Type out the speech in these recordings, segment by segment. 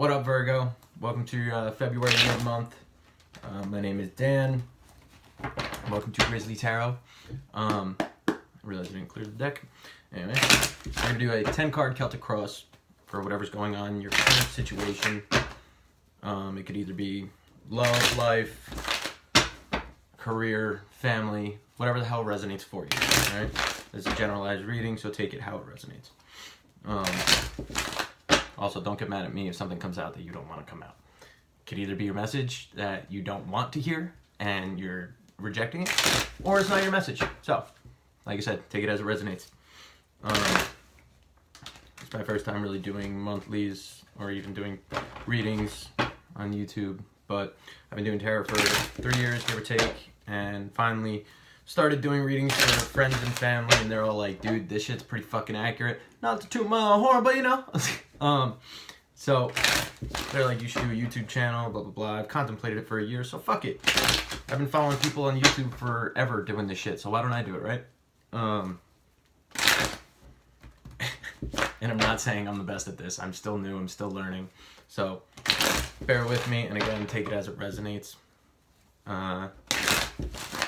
What up, Virgo? Welcome to your February mid-month. My name is Dan. Welcome to Grizzly Tarot. I realized I didn't clear the deck. Anyway, I'm going to do a 10-card Celtic Cross for whatever's going on in your current situation. It could either be love, life, career, family, whatever the hell resonates for you. All right? This is a generalized reading, so take it how it resonates. Also, don't get mad at me if something comes out that you don't want to come out. It could either be your message that you don't want to hear and you're rejecting it, or it's not your message. So, like I said, take it as it resonates. It's my first time really doing monthlies or even doing readings on YouTube, but I've been doing tarot for 3 years, give or take, and finally started doing readings for friends and family, and they're all like, dude, this shit's pretty fucking accurate. Not to toot my own horn, but you know. So they're like, you should do a YouTube channel, blah, blah, blah. I've contemplated it for a year, so fuck it. I've been following people on YouTube forever doing this shit, so why don't I do it, right? And I'm not saying I'm the best at this. I'm still new, I'm still learning. So bear with me, and again, take it as it resonates.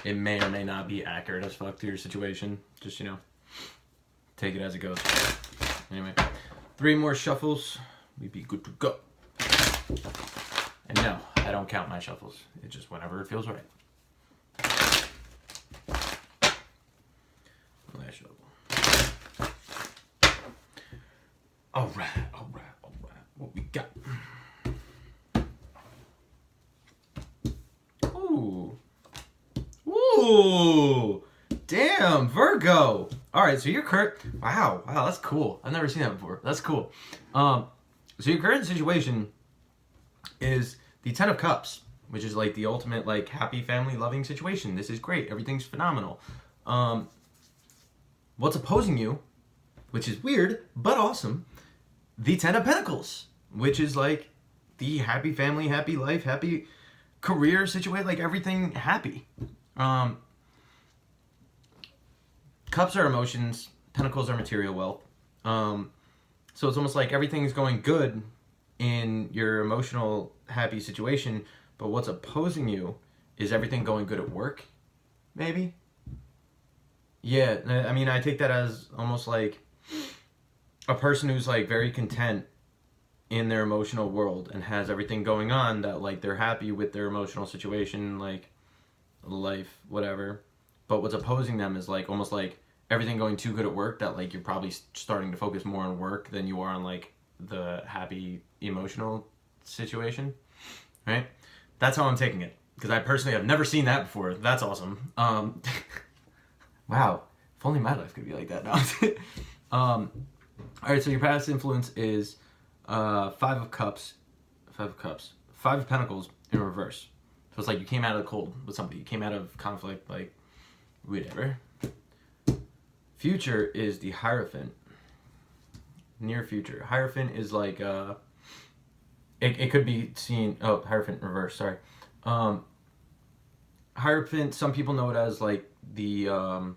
It may or may not be accurate as fuck to your situation. Just, you know, take it as it goes. Anyway, 3 more shuffles. We'd be good to go. And no, I don't count my shuffles. It's just whenever it feels right. Last shuffle. All right. What we got? Ooh, damn, Virgo. All right, so your current, wow, that's cool. I've never seen that before. That's cool. So your current situation is the 10 of Cups, which is like the ultimate like happy family loving situation. This is great. Everything's phenomenal. What's opposing you, which is weird but awesome, the 10 of Pentacles, which is like the happy family, happy life, happy career situation, like everything happy. Cups are emotions, Pentacles are material wealth. So it's almost like everything's going good in your emotional happy situation, but what's opposing you is everything going good at work, maybe? Yeah, I mean, I take that as almost like a person who's like very content in their emotional world and has everything going on that like they're happy with their emotional situation, like life, whatever. But what's opposing them is like almost like everything going too good at work that like you're probably starting to focus more on work than you are on like the happy emotional situation, right? That's how I'm taking it, because I personally have never seen that before. That's awesome. Wow, if only my life could be like that now. All right, so your past influence is 5 of Cups, 5 of Pentacles in reverse. So it's like you came out of the cold with somebody. You came out of conflict, like, whatever. Future is the Hierophant. Near future. Hierophant is like, it could be seen, oh, Hierophant reverse, sorry. Hierophant, some people know it as like the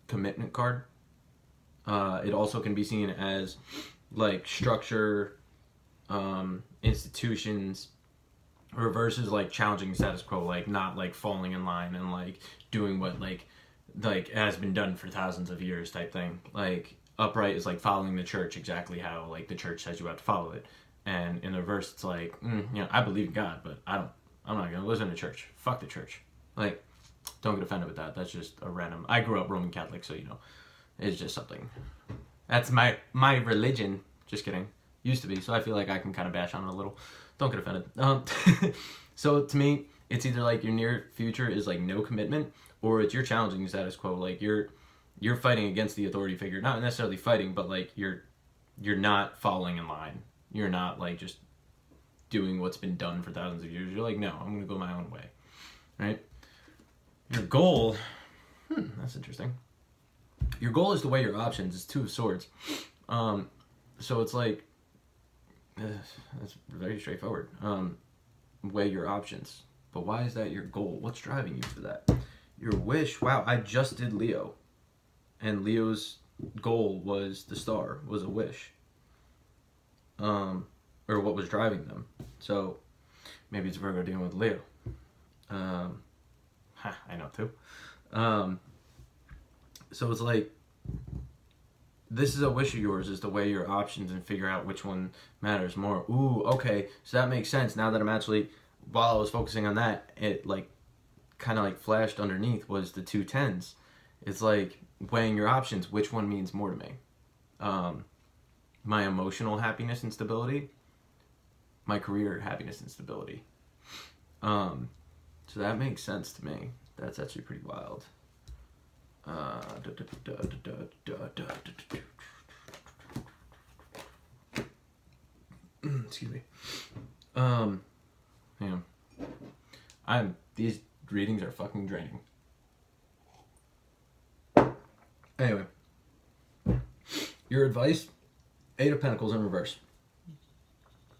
commitment card. It also can be seen as like structure, institutions. Reverse is like challenging status quo, like not like falling in line and like doing what like has been done for thousands of years type thing. Like upright is like following the church exactly how like the church says you have to follow it. And in the reverse, it's like, you know, I believe in God, but I'm not gonna listen to church. Fuck the church. Like, don't get offended with that. That's just a random. I grew up Roman Catholic, so you know, it's just something. That's my religion. Just kidding. Used to be, so I feel like I can kind of bash on it a little. Don't get offended. So to me, it's either like your near future is like no commitment, or it's you're challenging the status quo. Like you're fighting against the authority figure. Not necessarily fighting, but like you're not following in line. You're not like just doing what's been done for thousands of years. You're like, no, I'm gonna go my own way. Right? Your goal, that's interesting. Your goal is to weigh your options. It's 2 of Swords. So it's like, that's very straightforward. Weigh your options. But why is that your goal? What's driving you for that? Your wish, wow, I just did Leo. And Leo's goal was the star, was a wish. Or or what was driving them. So maybe it's Virgo dealing with Leo. I know too. So it's like, this is a wish of yours, is to weigh your options and figure out which one matters more. Ooh, okay, so that makes sense. Now that I'm actually, while I was focusing on that, it like kind of like flashed underneath was the 2 10s. It's like weighing your options, which one means more to me? My emotional happiness and stability, my career happiness and stability. So that makes sense to me. That's actually pretty wild. Excuse me. These readings are fucking draining. Anyway, your advice: 8 of Pentacles in reverse.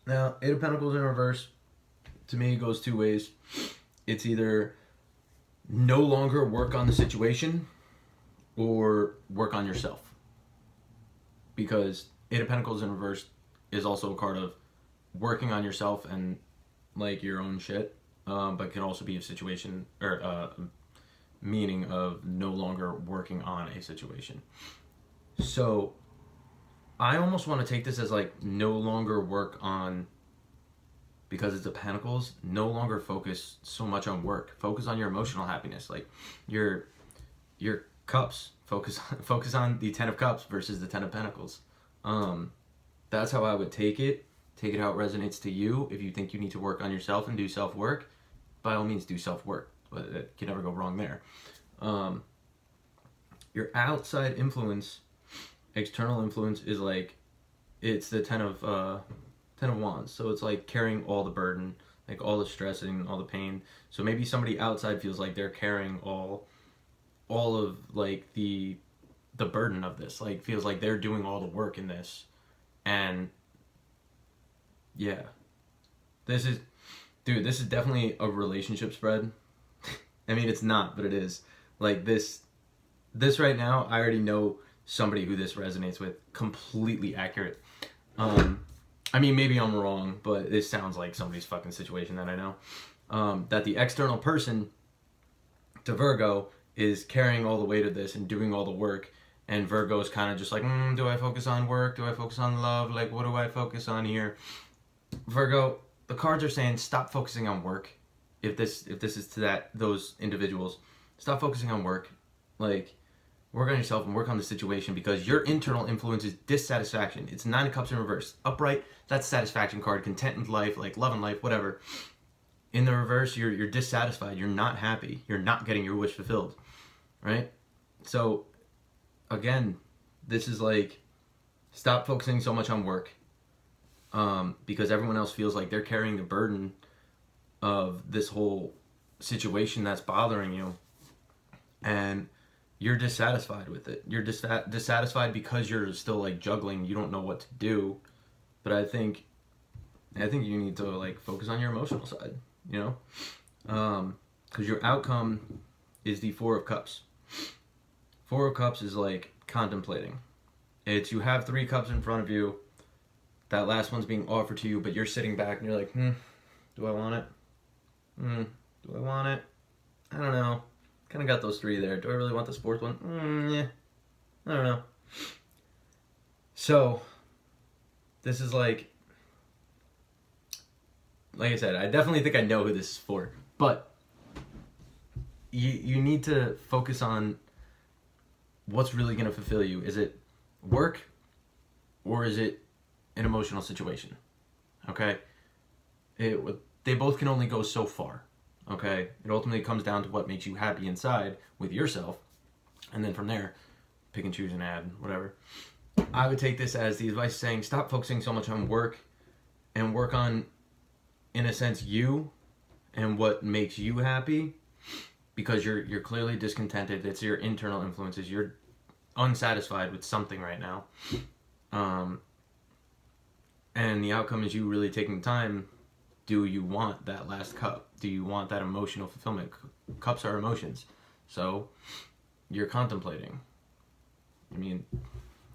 Now, 8 of Pentacles in reverse, to me, goes 2 ways. It's either no longer work on the situation or work on yourself. Because 8 of Pentacles in reverse is also a card of working on yourself and like your own shit, but can also be a situation or meaning of no longer working on a situation. So I almost want to take this as like no longer work on, because it's a Pentacles, no longer focus so much on work. Focus on your emotional happiness, like your cups. Focus on the 10 of Cups versus the 10 of Pentacles. That's how I would take it. Take it how it resonates to you. If you think you need to work on yourself and do self-work, by all means do self-work. But it can never go wrong there. Your outside influence, external influence, is like, it's the 10 of Wands. So it's like carrying all the burden, like all the stress and all the pain. So maybe somebody outside feels like they're carrying all of like the burden of this, like feels like they're doing all the work in this. And yeah, this is definitely a relationship spread. I mean, it's not, but it is. Like this right now, I already know somebody who this resonates with. Completely accurate. I mean, maybe I'm wrong, but this sounds like somebody's fucking situation that I know. That the external person to Virgo is carrying all the weight of this and doing all the work, and Virgo is kind of just like, do I focus on work? Do I focus on love? Like, what do I focus on here? Virgo, the cards are saying stop focusing on work. If this is to those individuals, stop focusing on work. Like, work on yourself and work on the situation, because your internal influence is dissatisfaction. It's 9 of Cups in reverse. Upright, that's satisfaction card, content with life, like love and life, whatever. In the reverse, you're dissatisfied. You're not happy. You're not getting your wish fulfilled, right? So, again, this is like, stop focusing so much on work, because everyone else feels like they're carrying the burden of this whole situation that's bothering you, and you're dissatisfied with it. You're dissatisfied because you're still like juggling. You don't know what to do. But I think you need to like focus on your emotional side, you know, because your outcome is the 4 of Cups. 4 of Cups is like contemplating. It's, you have 3 cups in front of you. That last one's being offered to you, but you're sitting back and you're like, do I want it? Do I want it? I don't know. Kind of got those 3 there. Do I really want this 4th one? Yeah. I don't know. So, this is like I said, I definitely think I know who this is for. But you need to focus on what's really going to fulfill you. Is it work, or is it an emotional situation? Okay? They both can only go so far. Okay? It ultimately comes down to what makes you happy inside with yourself. And then from there, pick and choose and add, whatever. I would take this as the advice saying, stop focusing so much on work and work on, in a sense, you and what makes you happy, because you're clearly discontented. It's your internal influences. You're unsatisfied with something right now. And the outcome is you really taking time. Do you want that last cup? Do you want that emotional fulfillment? Cups are emotions. So you're contemplating. I mean,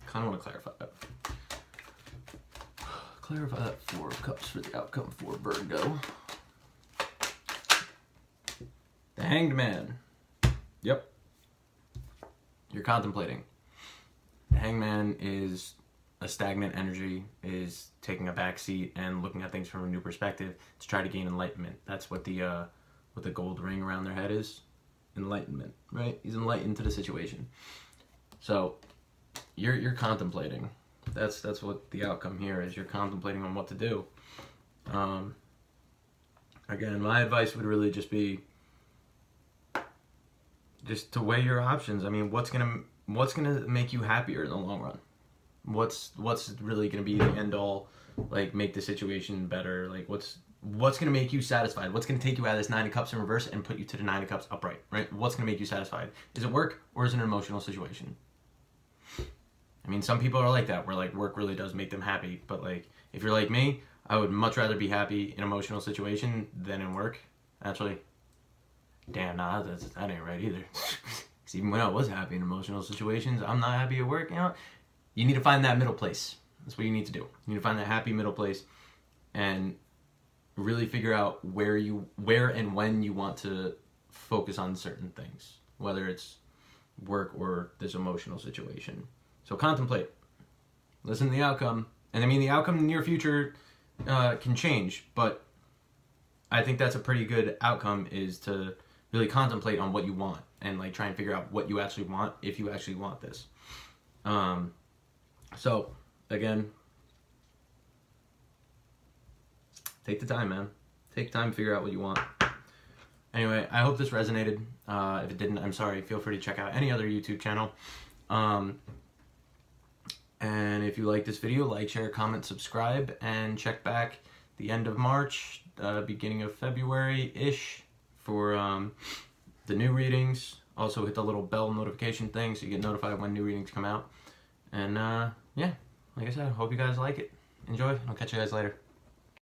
kind of want to clarify that. clarify that Four of Cups for the outcome for Virgo. The Hanged Man. Yep. You're contemplating. The Hanged Man is a stagnant energy, is taking a back seat and looking at things from a new perspective to try to gain enlightenment. That's what the gold ring around their head is. Enlightenment, right? He's enlightened to the situation. So you're contemplating. That's what the outcome here is. You're contemplating on what to do. Again, my advice would really just be just to weigh your options. I mean, what's gonna make you happier in the long run? What's really gonna be the end all, like make the situation better? Like what's gonna make you satisfied? What's gonna take you out of this Nine of Cups in reverse and put you to the Nine of Cups upright, right? What's gonna make you satisfied? Is it work or is it an emotional situation? I mean, some people are like that, where like work really does make them happy, but like if you're like me, I would much rather be happy in an emotional situation than in work. Actually, damn, nah, that ain't right either. Because even when I was happy in emotional situations, I'm not happy at work. You know, you need to find that middle place. That's what you need to do. You need to find that happy middle place, and really figure out where and when you want to focus on certain things, whether it's work or this emotional situation. So contemplate, listen to the outcome, and I mean the outcome in the near future can change, but I think that's a pretty good outcome, is to really contemplate on what you want and like try and figure out what you actually want, if you actually want this. So again, take the time, man. Take time to figure out what you want. Anyway, I hope this resonated. If it didn't, I'm sorry. Feel free to check out any other YouTube channel. And if you like this video, like, share, comment, subscribe, and check back the end of March, beginning of February-ish for the new readings. Also hit the little bell notification thing so you get notified when new readings come out. And yeah, like I said, hope you guys like it. Enjoy. I'll catch you guys later.